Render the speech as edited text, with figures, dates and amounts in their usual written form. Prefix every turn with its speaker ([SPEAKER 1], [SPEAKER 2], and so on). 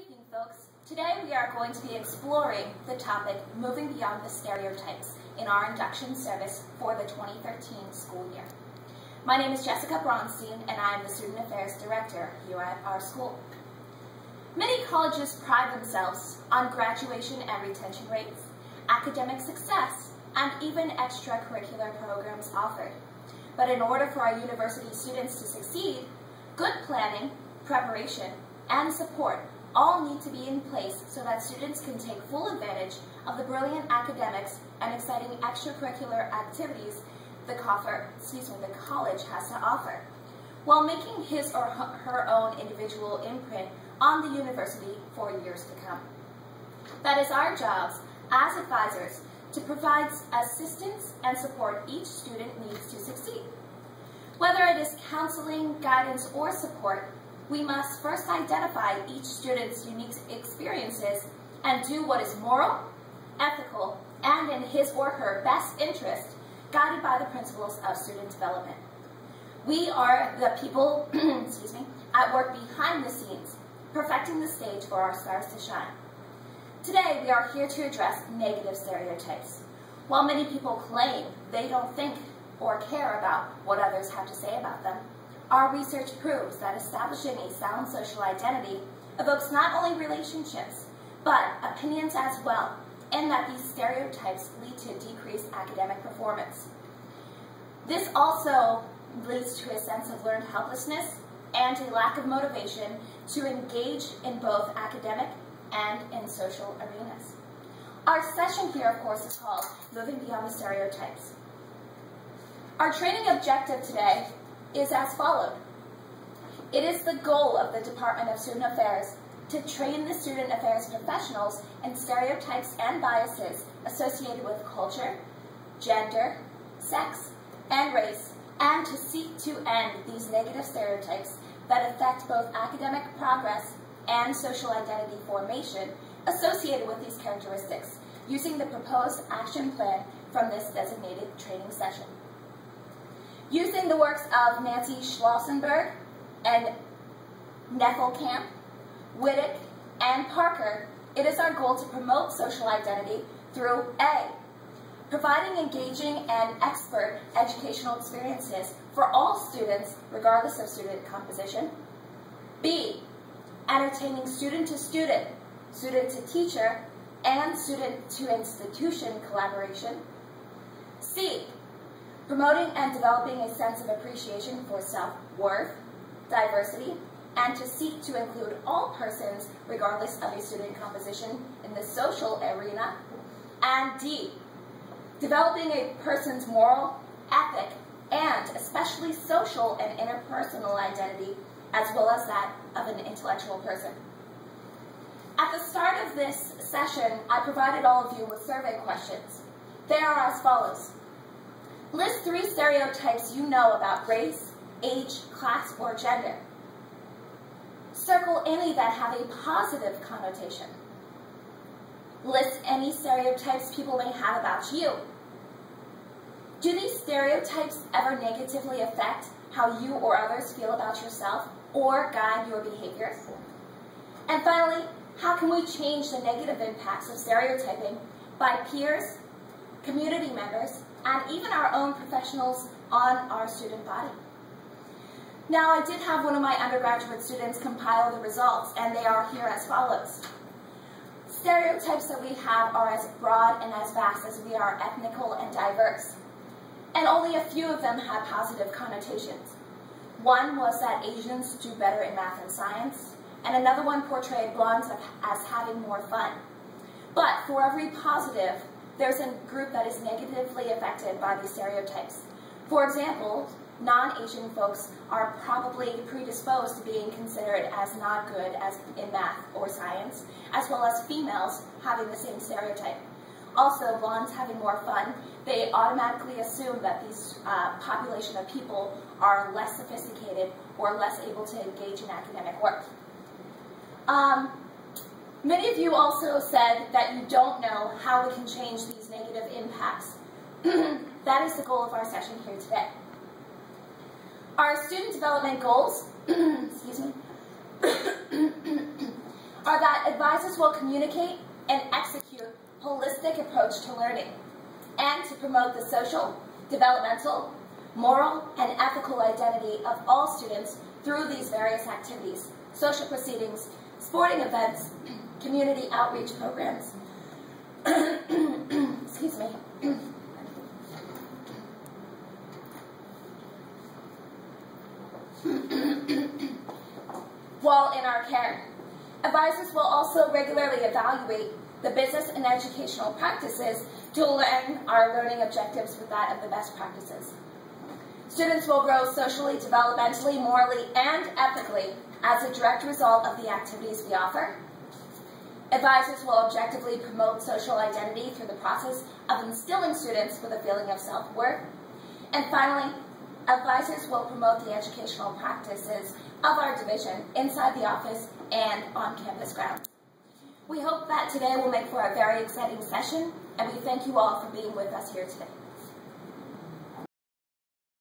[SPEAKER 1] evening, folks. Today we are going to be exploring the topic moving beyond the stereotypes in our induction service for the 2013 school year. My name is Jessica Bronstein, and I am the Student Affairs Director here at our school. Many colleges pride themselves on graduation and retention rates, academic success, and even extracurricular programs offered. But in order for our university students to succeed, good planning, preparation, and support all need to be in place so that students can take full advantage of the brilliant academics and exciting extracurricular activities the college has to offer, while making his or her own individual imprint on the university for years to come. That is our jobs as advisors to provide assistance and support each student needs to succeed. Whether it is counseling, guidance, or support, we must first identify each student's unique experiences and do what is moral, ethical, and in his or her best interest, guided by the principles of student development. We are the people at work behind the scenes, perfecting the stage for our stars to shine. Today, we are here to address negative stereotypes. While many people claim they don't think or care about what others have to say about them, our research proves that establishing a sound social identity evokes not only relationships, but opinions as well, and that these stereotypes lead to decreased academic performance. This also leads to a sense of learned helplessness and a lack of motivation to engage in both academic and in social arenas. Our session here, of course, is called Moving Beyond the Stereotypes. Our training objective today is as followed. It is the goal of the Department of Student Affairs to train the student affairs professionals in stereotypes and biases associated with culture, gender, sex, and race, and to seek to end these negative stereotypes that affect both academic progress and social identity formation associated with these characteristics, using the proposed action plan from this designated training session. Using the works of Nancy Schlossenberg and Neffelkamp, Wittick, and Parker, it is our goal to promote social identity through A, providing engaging and expert educational experiences for all students, regardless of student composition. B, entertaining student to student, student to teacher, and student to institution collaboration. C, promoting and developing a sense of appreciation for self-worth, diversity, and to seek to include all persons, regardless of a student composition, in the social arena. And D, developing a person's moral, ethic, and especially social and interpersonal identity, as well as that of an intellectual person. At the start of this session, I provided all of you with survey questions. They are as follows. List 3 stereotypes you know about race, age, class, or gender. Circle any that have a positive connotation. List any stereotypes people may have about you. Do these stereotypes ever negatively affect how you or others feel about yourself or guide your behavior? And finally, how can we change the negative impacts of stereotyping by peers, community members, and even our own professionals on our student body? Now, I did have one of my undergraduate students compile the results, and they are here as follows. Stereotypes that we have are as broad and as vast as we are ethnical and diverse, and only a few of them have positive connotations. One was that Asians do better in math and science, and another one portrayed blondes as having more fun. But for every positive, there's a group that is negatively affected by these stereotypes. For example, non-Asian folks are probably predisposed to being considered as not good as in math or science, as well as females having the same stereotype. Also, blondes having more fun, they automatically assume that these population of people are less sophisticated or less able to engage in academic work. Many of you also said that you don't know how we can change these negative impacts. That is the goal of our session here today. Our student development goals are that advisors will communicate and execute a holistic approach to learning and to promote the social, developmental, moral, and ethical identity of all students through these various activities, social proceedings, sporting events, community outreach programs. Excuse me. While in our care, advisors will also regularly evaluate the business and educational practices to align our learning objectives with that of the best practices. Students will grow socially, developmentally, morally, and ethically as a direct result of the activities we offer. Advisors will objectively promote social identity through the process of instilling students with a feeling of self-worth. And finally, advisors will promote the educational practices of our division inside the office and on campus grounds. We hope that today will make for a very exciting session, and we thank you all for being with us here today.